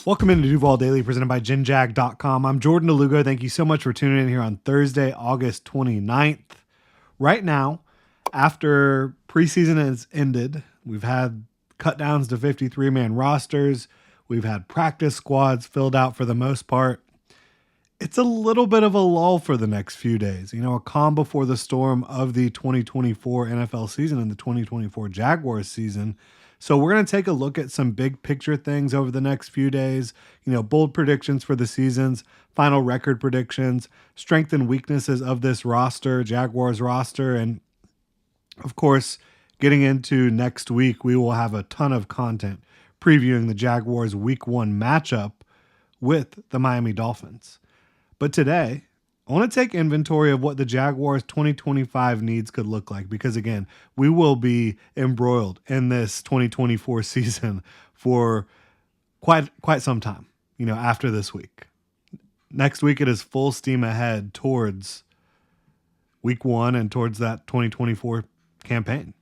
Welcome into Duval Daily, presented by GenJag.com. I'm Jordan DeLugo. Thank you so much for tuning in here on Thursday, August 29th. Right now, after preseason has ended, we've had cut downs to 53-man rosters. We've had practice squads filled out for the most part. It's a little bit of a lull for the next few days. You know, a calm before the storm of the 2024 NFL season and the 2024 Jaguars season. So we're going to take a look at some big picture things over the next few days, you know, bold predictions for the seasons, final record predictions, strength and weaknesses of this roster, Jaguars roster. And of course, getting into next week, we will have a ton of content previewing the Jaguars week 1 matchup with the Miami Dolphins. But today, I want to take inventory of what the Jaguars 2025 needs could look like, because again, we will be embroiled in this 2024 season for quite some time, you know, after this week. Next week, it is full steam ahead towards week 1 and towards that 2024 campaign.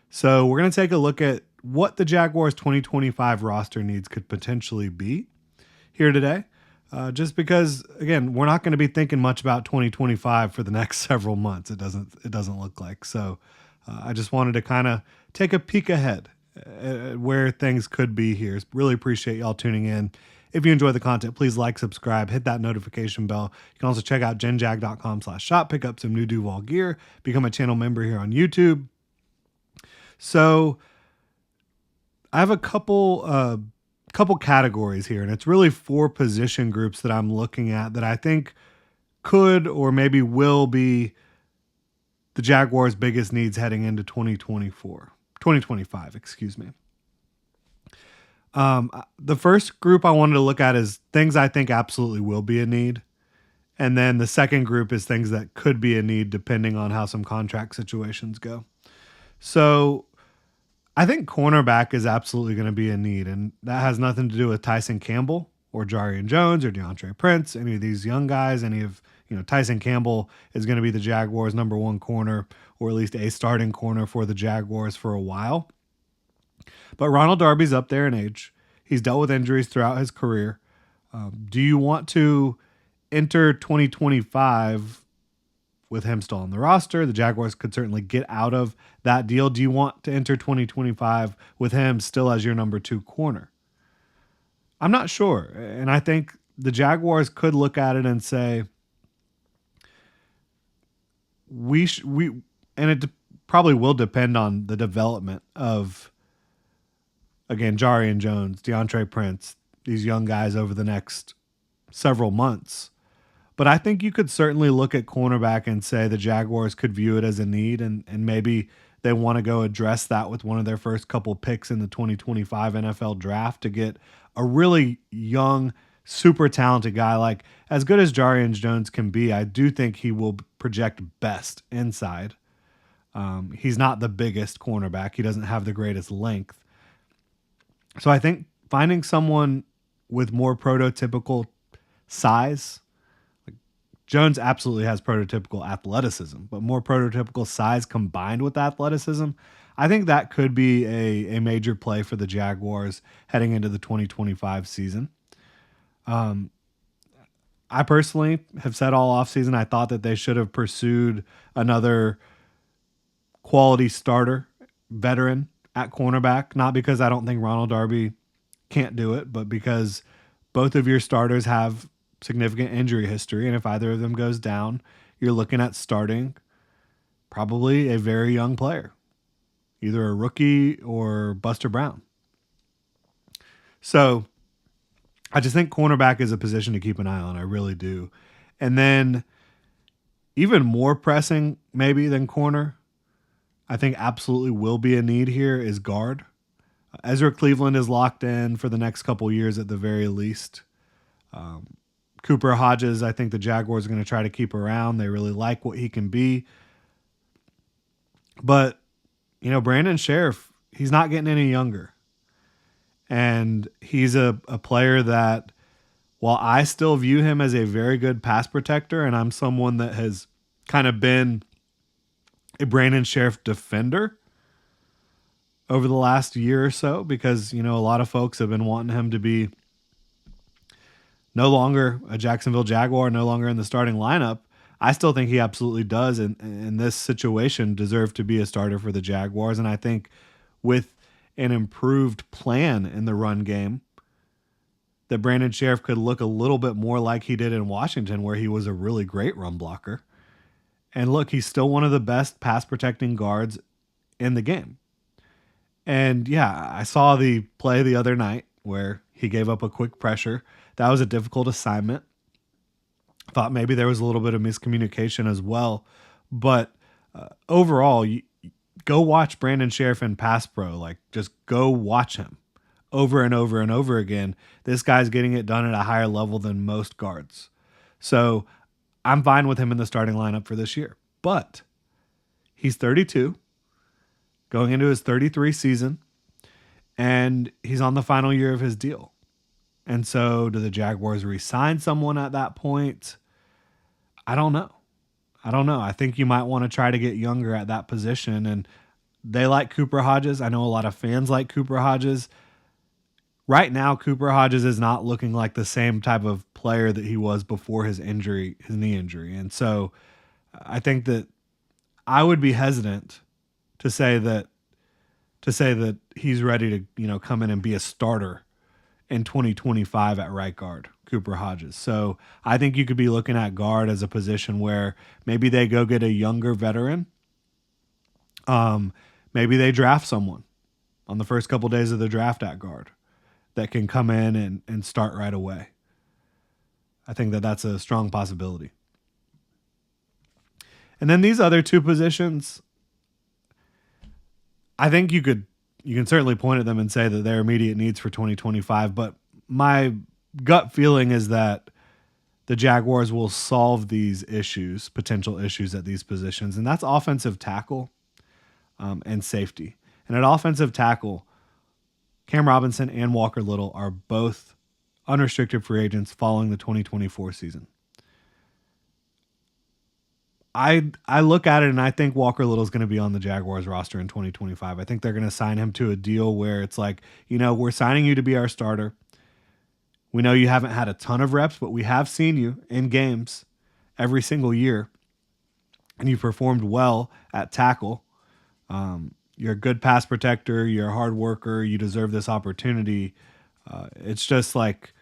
So we're going to take a look at what the Jaguars 2025 roster needs could potentially be here today. Just because, again, we're not going to be thinking much about 2025 for the next several months. It doesn't look like. So I just wanted to kind of take a peek ahead at where things could be here. Really appreciate y'all tuning in. If you enjoy the content, please like, subscribe, hit that notification bell. You can also check out genjag.com/shop, pick up some new Duval gear, become a channel member here on YouTube. So I have a couple categories here, and it's really 4 position groups that I'm looking at that I think could or maybe will be the Jaguars' biggest needs heading into 2025, excuse me. The first group I wanted to look at is things I think absolutely will be a need. And then the second group is things that could be a need depending on how some contract situations go. So I think cornerback is absolutely going to be a need, and that has nothing to do with Tyson Campbell or Jarian Jones or DeAndre Prince, any of these young guys. Tyson Campbell is going to be the Jaguars' number 1 corner, or at least a starting corner for the Jaguars for a while. But Ronald Darby's up there in age. He's dealt with injuries throughout his career. Do you want to enter 2025 with him still on the roster? The Jaguars could certainly get out of that deal. Do you want to enter 2025 with him still as your number 2 corner? I'm not sure. And I think the Jaguars could look at it and say, and it probably will depend on the development of, again, Jarian Jones, DeAndre Prince, these young guys over the next several months. But I think you could certainly look at cornerback and say the Jaguars could view it as a need, and maybe they want to go address that with one of their first couple picks in the 2025 NFL draft to get a really young, super talented guy. Like, as good as Jarian Jones can be, I do think he will project best inside. He's not the biggest cornerback. He doesn't have the greatest length. So I think finding someone with more prototypical size, Jones absolutely has prototypical athleticism, but more prototypical size combined with athleticism, I think that could be a major play for the Jaguars heading into the 2025 season. I personally have said all offseason I thought that they should have pursued another quality starter, veteran at cornerback, not because I don't think Ronald Darby can't do it, but because both of your starters have significant injury history, and if either of them goes down, you're looking at starting probably a very young player, either a rookie or Buster Brown. So I just think cornerback is a position to keep an eye on. I really do. And then even more pressing maybe than corner, I think absolutely will be a need here, is guard. Ezra Cleveland is locked in for the next couple years at the very least. Cooper Hodges, I think the Jaguars are going to try to keep around. They really like what he can be. But, you know, Brandon Sheriff, he's not getting any younger. And he's a player that, while I still view him as a very good pass protector, and I'm someone that has kind of been a Brandon Sheriff defender over the last year or so, because, you know, a lot of folks have been wanting him to be no longer a Jacksonville Jaguar, no longer in the starting lineup, I still think he absolutely does in this situation deserve to be a starter for the Jaguars. And I think with an improved plan in the run game, that Brandon Sheriff could look a little bit more like he did in Washington, where he was a really great run blocker. And look, he's still one of the best pass protecting guards in the game. And yeah, I saw the play the other night where he gave up a quick pressure. That was a difficult assignment. Thought maybe there was a little bit of miscommunication as well. But overall, go watch Brandon Sheriff in Pass Pro. Like, just go watch him over and over and over again. This guy's getting it done at a higher level than most guards. So I'm fine with him in the starting lineup for this year. But he's 32, going into his 33 season, and he's on the final year of his deal. And so do the Jaguars re-sign someone at that point? I don't know. I think you might want to try to get younger at that position. And they like Cooper Hodges. I know a lot of fans like Cooper Hodges. Right now, Cooper Hodges is not looking like the same type of player that he was before his injury, his knee injury. And so I think that I would be hesitant to say that he's ready to, come in and be a starter in 2025 at right guard, Cooper Hodges. So I think you could be looking at guard as a position where maybe they go get a younger veteran. Maybe they draft someone on the first couple days of the draft at guard that can come in and start right away. I think that that's a strong possibility. And then these other two positions, I think you can certainly point at them and say that they're immediate needs for 2025, but my gut feeling is that the Jaguars will solve these issues, potential issues at these positions, and that's offensive tackle and safety. And at offensive tackle, Cam Robinson and Walker Little are both unrestricted free agents following the 2024 season. I look at it and I think Walker Little is going to be on the Jaguars roster in 2025. I think they're going to sign him to a deal where it's like, we're signing you to be our starter. We know you haven't had a ton of reps, but we have seen you in games every single year, and you performed well at tackle. You're a good pass protector. You're a hard worker. You deserve this opportunity. It's just like,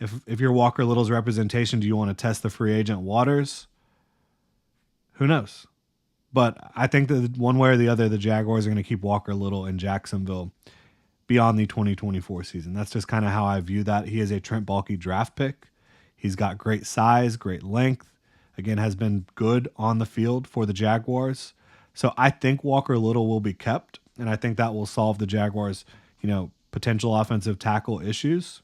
if you're Walker Little's representation, do you want to test the free agent waters? Who knows? But I think that one way or the other, the Jaguars are going to keep Walker Little in Jacksonville beyond the 2024 season. That's just kind of how I view that. He is a Trent Baalke draft pick. He's got great size, great length. Again, has been good on the field for the Jaguars. So I think Walker Little will be kept, and I think that will solve the Jaguars, potential offensive tackle issues,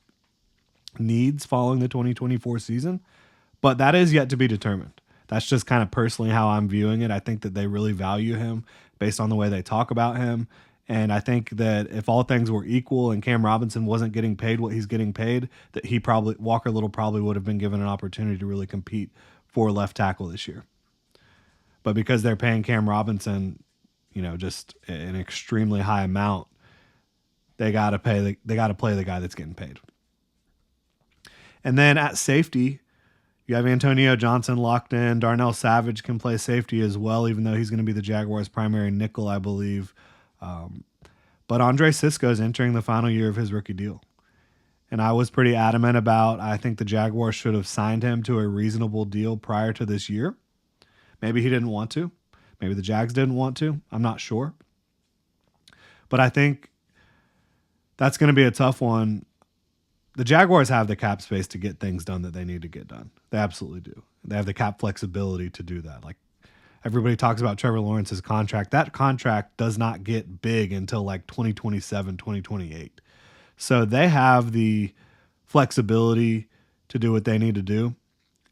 needs following the 2024 season. But that is yet to be determined. That's just kind of personally how I'm viewing it. I think that they really value him based on the way they talk about him. And I think that if all things were equal and Cam Robinson wasn't getting paid what he's getting paid, that Walker Little probably would have been given an opportunity to really compete for left tackle this year. But because they're paying Cam Robinson, just an extremely high amount, they got to play the guy that's getting paid. And then at safety, you have Antonio Johnson locked in. Darnell Savage can play safety as well, even though he's going to be the Jaguars' primary nickel, I believe. But Andre Sisco is entering the final year of his rookie deal. And I was pretty adamant about, I think the Jaguars should have signed him to a reasonable deal prior to this year. Maybe he didn't want to. Maybe the Jags didn't want to. I'm not sure. But I think that's going to be a tough one. The Jaguars have the cap space to get things done that they need to get done. They absolutely do. They have the cap flexibility to do that. Like, everybody talks about Trevor Lawrence's contract. That contract does not get big until like 2027, 2028. So they have the flexibility to do what they need to do.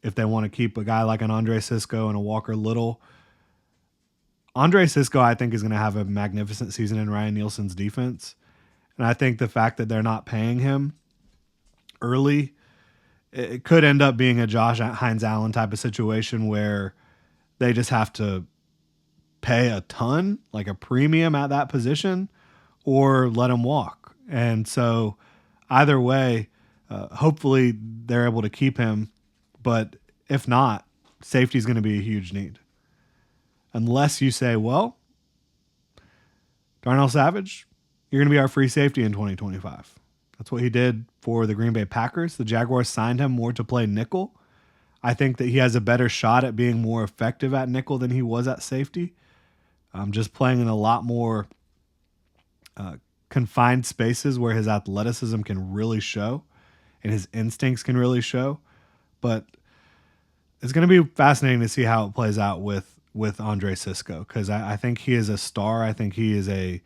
If they want to keep a guy like an Andre Sisco and a Walker Little. Andre Sisco, I think, is going to have a magnificent season in Ryan Nielsen's defense. And I think the fact that they're not paying him early, it could end up being a Josh Hines Allen type of situation where they just have to pay a ton, like a premium at that position, or let him walk. And so either way, Hopefully they're able to keep him, but if not, safety is going to be a huge need. Unless you say, well, Darnell Savage, you're going to be our free safety in 2025. That's what he did for the Green Bay Packers. The Jaguars signed him more to play nickel. I think that he has a better shot at being more effective at nickel than he was at safety. Just playing in a lot more confined spaces where his athleticism can really show and his instincts can really show. But it's going to be fascinating to see how it plays out with Andre Cisco, because I think he is a star. I think he is a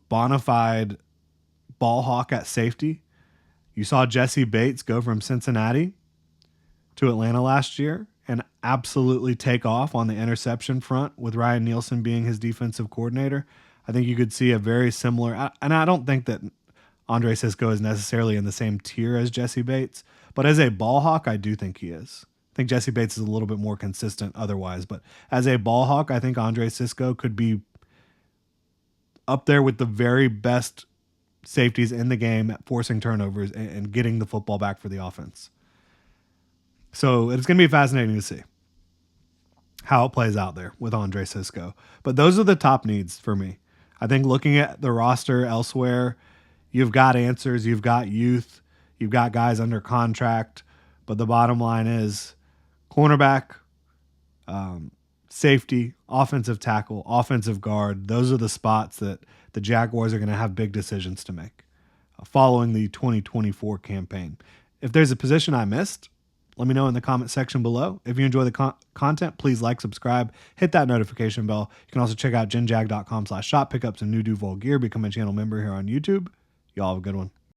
bona fide ball hawk at safety. You saw Jesse Bates go from Cincinnati to Atlanta last year and absolutely take off on the interception front with Ryan Nielsen being his defensive coordinator. I think you could see a very similar, and I don't think that Andre Cisco is necessarily in the same tier as Jesse Bates, but as a ball hawk, I do think he is. I think Jesse Bates is a little bit more consistent otherwise, but as a ball hawk, I think Andre Cisco could be up there with the very best safeties in the game at forcing turnovers and getting the football back for the offense. So it's going to be fascinating to see how it plays out there with Andre Cisco. But those are the top needs for me. I think looking at the roster elsewhere, you've got answers, you've got youth, you've got guys under contract, but the bottom line is cornerback, safety, offensive tackle, offensive guard. Those are the spots that the Jaguars are going to have big decisions to make following the 2024 campaign. If there's a position I missed, let me know in the comment section below. If you enjoy the content, please like, subscribe, hit that notification bell. You can also check out jinjag.com/shop, pick up some new Duval gear, become a channel member here on YouTube. Y'all have a good one.